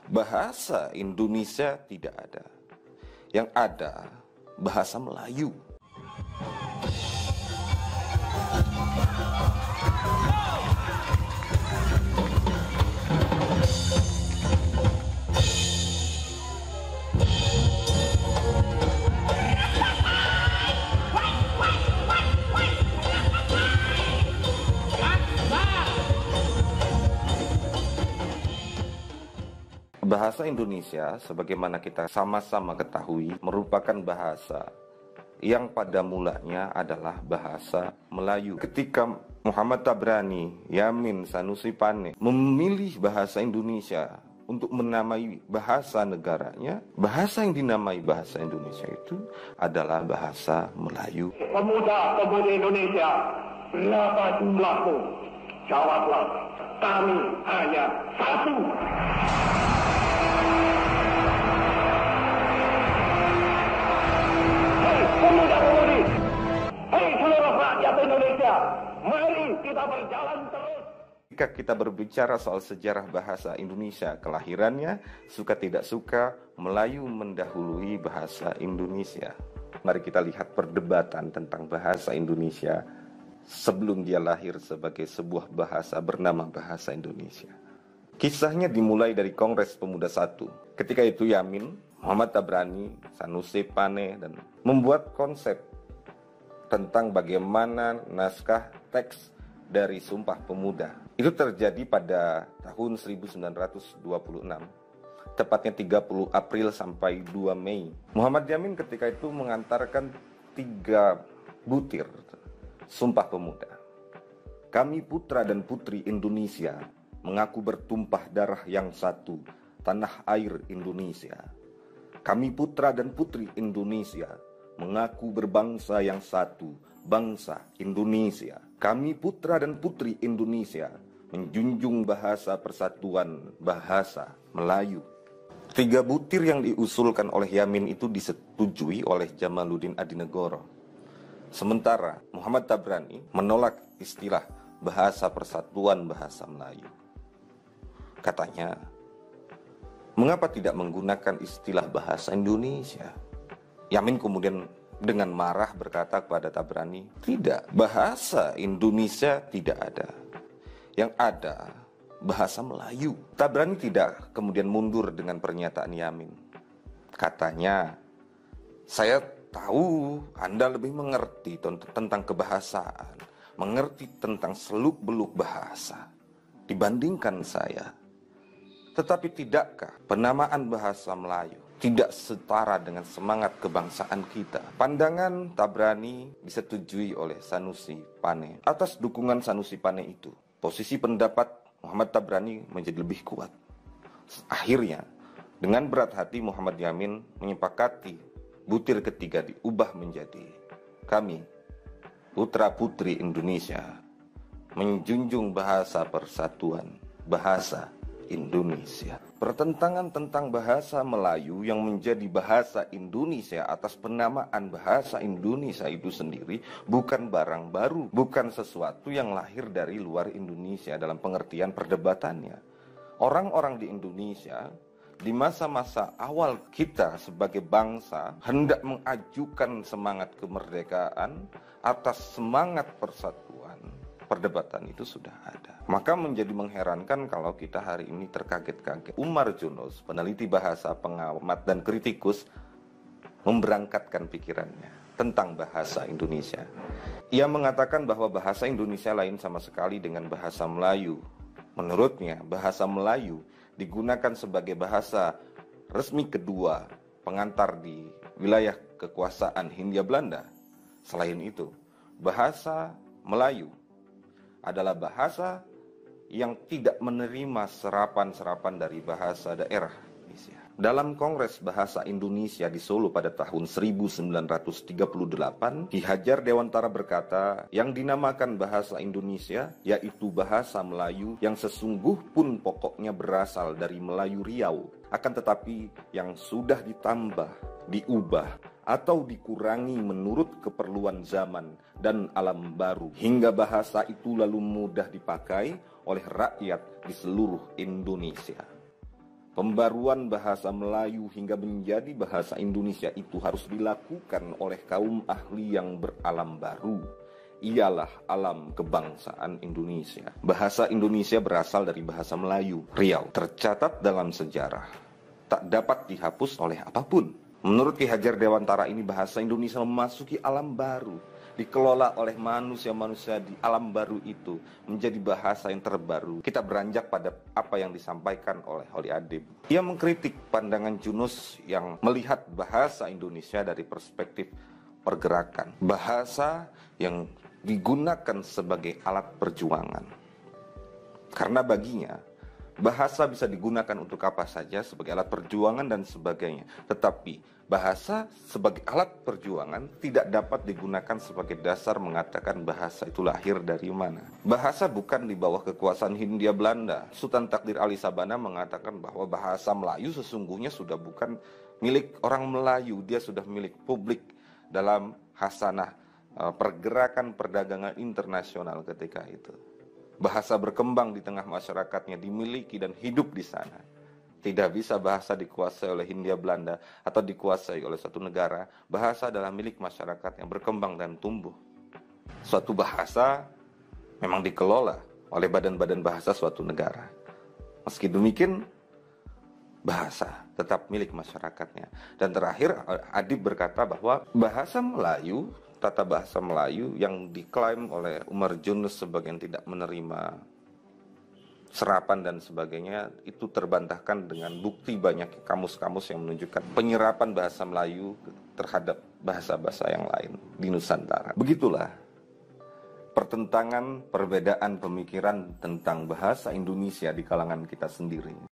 Bahasa Indonesia tidak ada. Yang ada bahasa Melayu. Bahasa Indonesia, sebagaimana kita sama-sama ketahui, merupakan bahasa yang pada mulanya adalah bahasa Melayu. Ketika Muhammad Tabrani, Yamin, Sanusi Pane memilih bahasa Indonesia untuk menamai bahasa negaranya, bahasa yang dinamai bahasa Indonesia itu adalah bahasa Melayu. Pemuda-pemudi Indonesia, berapa jumlahmu? Jawablah, kami hanya satu. Pemuda-pemudi, hei seluruh rakyat Indonesia, mari kita berjalan terus. Jika kita berbicara soal sejarah bahasa Indonesia, kelahirannya, suka tidak suka, Melayu mendahului bahasa Indonesia. Mari kita lihat perdebatan tentang bahasa Indonesia sebelum dia lahir sebagai sebuah bahasa bernama bahasa Indonesia. Kisahnya dimulai dari Kongres Pemuda I. Ketika itu Yamin, Muhammad Tabrani, Sanusi Pane, dan membuat konsep tentang bagaimana naskah teks dari Sumpah Pemuda. Itu terjadi pada tahun 1926, tepatnya 30 April sampai 2 Mei. Muhammad Yamin ketika itu mengantarkan 3 butir Sumpah Pemuda. Kami putra dan putri Indonesia mengaku bertumpah darah yang satu, tanah air Indonesia. Kami putra dan putri Indonesia mengaku berbangsa yang satu, bangsa Indonesia. Kami putra dan putri Indonesia menjunjung bahasa persatuan, bahasa Melayu. 3 butir yang diusulkan oleh Yamin itu disetujui oleh Jamaluddin Adinegoro. Sementara Muhammad Tabrani menolak istilah bahasa persatuan, bahasa Melayu. Katanya, mengapa tidak menggunakan istilah bahasa Indonesia? Yamin kemudian dengan marah berkata kepada Tabrani, tidak, bahasa Indonesia tidak ada. Yang ada bahasa Melayu. Tabrani tidak kemudian mundur dengan pernyataan Yamin. Katanya, saya tahu Anda lebih mengerti tentang kebahasaan, mengerti tentang seluk-beluk bahasa dibandingkan saya. Tetapi tidakkah penamaan bahasa Melayu tidak setara dengan semangat kebangsaan kita? Pandangan Tabrani disetujui oleh Sanusi Pane. Atas dukungan Sanusi Pane itu, posisi pendapat Muhammad Tabrani menjadi lebih kuat. Akhirnya, dengan berat hati Muhammad Yamin menyepakati butir ketiga diubah menjadi kami, putra-putri Indonesia, menjunjung bahasa persatuan, bahasa Indonesia. Pertentangan tentang bahasa Melayu yang menjadi bahasa Indonesia atas penamaan bahasa Indonesia itu sendiri bukan barang baru, bukan sesuatu yang lahir dari luar Indonesia dalam pengertian perdebatannya. Orang-orang di Indonesia di masa-masa awal kita sebagai bangsa hendak mengajukan semangat kemerdekaan atas semangat persatuan. Perdebatan itu sudah ada. Maka menjadi mengherankan kalau kita hari ini terkaget-kaget. Umar Junus, peneliti bahasa, pengamat, dan kritikus, memberangkatkan pikirannya tentang bahasa Indonesia. Ia mengatakan bahwa bahasa Indonesia lain sama sekali dengan bahasa Melayu. Menurutnya, bahasa Melayu digunakan sebagai bahasa resmi kedua pengantar di wilayah kekuasaan Hindia Belanda. Selain itu, bahasa Melayu adalah bahasa yang tidak menerima serapan-serapan dari bahasa daerah Indonesia. Dalam Kongres Bahasa Indonesia di Solo pada tahun 1938, Ki Hajar Dewantara berkata, yang dinamakan bahasa Indonesia yaitu bahasa Melayu yang sesungguh pun pokoknya berasal dari Melayu Riau, akan tetapi yang sudah ditambah, diubah, atau dikurangi menurut keperluan zaman dan alam baru, hingga bahasa itu lalu mudah dipakai oleh rakyat di seluruh Indonesia. Pembaruan bahasa Melayu hingga menjadi bahasa Indonesia itu harus dilakukan oleh kaum ahli yang beralam baru. Ialah alam kebangsaan Indonesia. Bahasa Indonesia berasal dari bahasa Melayu, Riau. Tercatat dalam sejarah, tak dapat dihapus oleh apapun. Menurut Ki Hajar Dewantara ini, bahasa Indonesia memasuki alam baru, dikelola oleh manusia-manusia di alam baru itu menjadi bahasa yang terbaru. Kita beranjak pada apa yang disampaikan oleh Holly Adib. Ia mengkritik pandangan Junus yang melihat bahasa Indonesia dari perspektif pergerakan. Bahasa yang digunakan sebagai alat perjuangan. Karena baginya, bahasa bisa digunakan untuk apa saja sebagai alat perjuangan dan sebagainya. Tetapi bahasa sebagai alat perjuangan tidak dapat digunakan sebagai dasar mengatakan bahasa itu lahir dari mana. Bahasa bukan di bawah kekuasaan Hindia Belanda. Sultan Takdir Ali Sabana mengatakan bahwa bahasa Melayu sesungguhnya sudah bukan milik orang Melayu. Dia sudah milik publik dalam hasanah pergerakan perdagangan internasional ketika itu. Bahasa berkembang di tengah masyarakatnya, dimiliki dan hidup di sana. Tidak bisa bahasa dikuasai oleh Hindia Belanda atau dikuasai oleh suatu negara. Bahasa adalah milik masyarakat yang berkembang dan tumbuh. Suatu bahasa memang dikelola oleh badan-badan bahasa suatu negara. Meski demikian, bahasa tetap milik masyarakatnya. Dan terakhir, Adib berkata bahwa bahasa Melayu, tata bahasa Melayu yang diklaim oleh Umar Junus sebagai yang tidak menerima serapan dan sebagainya, itu terbantahkan dengan bukti banyak kamus-kamus yang menunjukkan penyerapan bahasa Melayu terhadap bahasa-bahasa yang lain di Nusantara. Begitulah pertentangan, perbedaan pemikiran tentang bahasa Indonesia di kalangan kita sendiri.